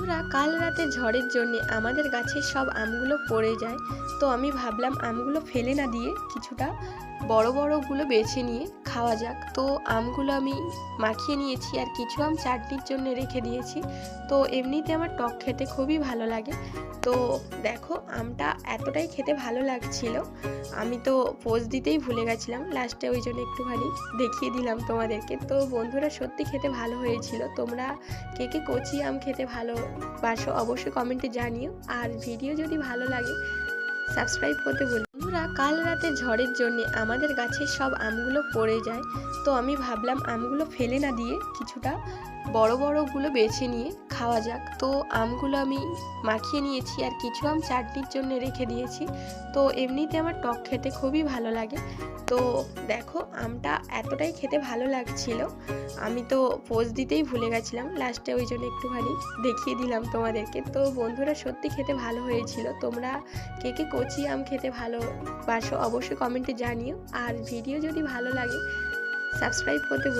বন্ধুরা, কাল রাতে ঝড়ের জন্য আমাদের গাছের সব আমগুলো পড়ে যায়। তো আমি ভাবলাম আমগুলো ফেলে না দিয়ে কিছুটা বড় বড়গুলো বেছে নিয়ে খাওয়া যাক। তো আমগুলো আমি মাখিয়ে নিয়েছি আর কিছু আম চাটনির জন্য রেখে দিয়েছি। তো এমনিতে আমার টক খেতে খুবই ভালো লাগে। তো দেখো, আমটা এতটাই খেতে ভালো লাগছিল, আমি তো পোজ দিতেই ভুলে গেছিলাম লাস্টে, ওই জন্য একটুখানি দেখিয়ে দিলাম তোমাদেরকে। তো বন্ধুরা, সত্যি খেতে ভালো হয়েছিল। তোমরা কে কে কচি আম খেতে ভালোবাসো অবশ্যই কমেন্টে জানিও। আর ভিডিও যদি ভালো লাগে সাবস্ক্রাইব করতে ভুলো। বন্ধুরা, কাল রাতে ঝড়ের জন্য আমাদের গাছের সব আমগুলো পড়ে যায়। তো আমি ভাবলাম আমগুলো ফেলে না দিয়ে কিছুটা বড় বড়গুলো বেছে নিয়ে খাওয়া যাক। তো আমগুলো আমি মাখিয়ে নিয়েছি আর কিছু আম চাটনির জন্য রেখে দিয়েছি। তো এমনিতে আমার টক খেতে খুবই ভালো লাগে। তো দেখো, আমটা এতটাই খেতে ভালো লাগছিল, আমি তো পোজ দিতেই ভুলে গেছিলাম লাস্টে, ওই জন্য একটুখানি দেখিয়ে দিলাম তোমাদেরকে। তো বন্ধুরা, সত্যি খেতে ভালো হয়েছিল। তোমরা কে কে কচি আম খেতে ভালোবাসো অবশ্যই কমেন্টে জানিও। আর ভিডিও যদি ভালো লাগে সাবস্ক্রাইব করতে ভুলো।